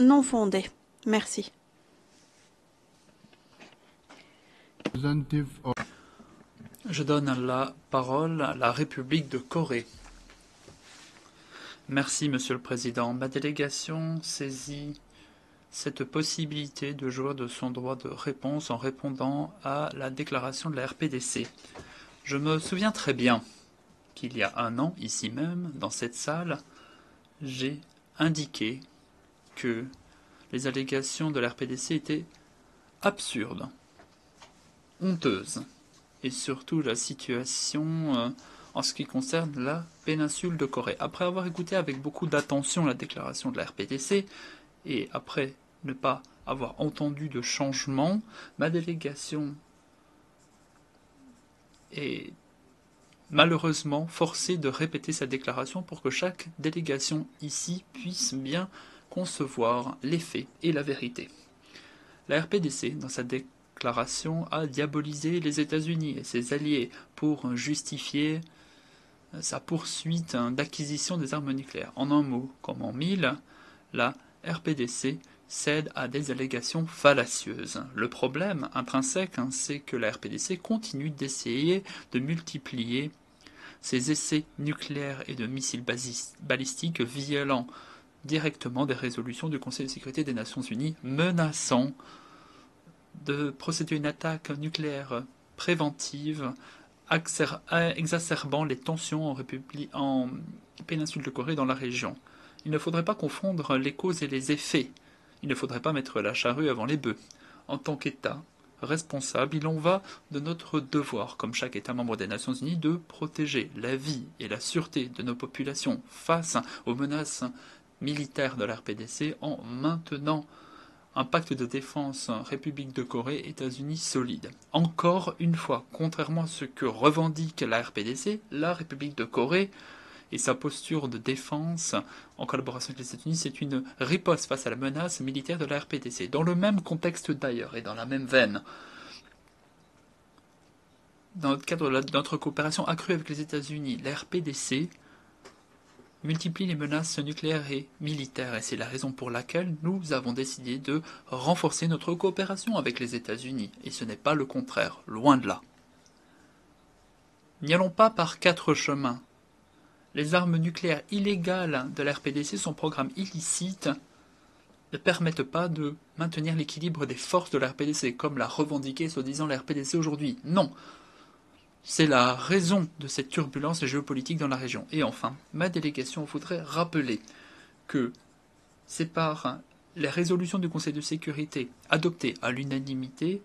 non fondées. Merci. Je donne la parole à la République de Corée. Merci, Monsieur le Président. Ma délégation saisit cette possibilité de jouir de son droit de réponse en répondant à la déclaration de la RPDC. Je me souviens très bien qu'il y a un an, ici même, dans cette salle, j'ai indiqué que les allégations de la RPDC étaient absurdes, honteuses, et surtout la situation en ce qui concerne la péninsule de Corée. Après avoir écouté avec beaucoup d'attention la déclaration de la RPDC, et après ne pas avoir entendu de changement, ma délégation est malheureusement forcée de répéter sa déclaration pour que chaque délégation ici puisse bien concevoir les faits et la vérité. La RPDC, dans sa déclaration, a diabolisé les États-Unis et ses alliés pour justifier sa poursuite d'acquisition des armes nucléaires. En un mot, comme en mille, la RPDC cède à des allégations fallacieuses. Le problème intrinsèque, c'est que la RPDC continue d'essayer de multiplier ses essais nucléaires et de missiles balistiques violant directement des résolutions du Conseil de sécurité des Nations Unies menaçant de procéder à une attaque nucléaire préventive exacerbant les tensions en péninsule de Corée dans la région. Il ne faudrait pas confondre les causes et les effets. Il ne faudrait pas mettre la charrue avant les bœufs. En tant qu'État responsable, il en va de notre devoir, comme chaque État membre des Nations Unies, de protéger la vie et la sûreté de nos populations face aux menaces militaires de la RPDC en maintenant un pacte de défense République de Corée, États-Unis solide. Encore une fois, contrairement à ce que revendique la RPDC, la République de Corée et sa posture de défense en collaboration avec les États-Unis, c'est une riposte face à la menace militaire de la RPDC. Dans le même contexte d'ailleurs et dans la même veine, dans le cadre de notre coopération accrue avec les États-Unis, la RPDC multiplie les menaces nucléaires et militaires, et c'est la raison pour laquelle nous avons décidé de renforcer notre coopération avec les États-Unis, et ce n'est pas le contraire, loin de là. N'y allons pas par quatre chemins. Les armes nucléaires illégales de la RPDC, son programme illicite, ne permettent pas de maintenir l'équilibre des forces de la RPDC, comme l'a revendiqué soi-disant la RPDC aujourd'hui. Non. C'est la raison de cette turbulence géopolitique dans la région. Et enfin, ma délégation voudrait rappeler que c'est par les résolutions du Conseil de sécurité adoptées à l'unanimité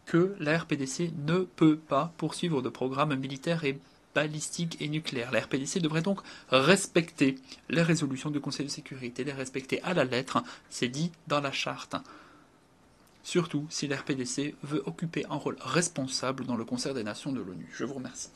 que la RPDC ne peut pas poursuivre de programmes militaires et balistiques et nucléaires. La RPDC devrait donc respecter les résolutions du Conseil de sécurité, les respecter à la lettre, c'est dit dans la charte. Surtout si la RPDC veut occuper un rôle responsable dans le concert des nations de l'ONU. Je vous remercie.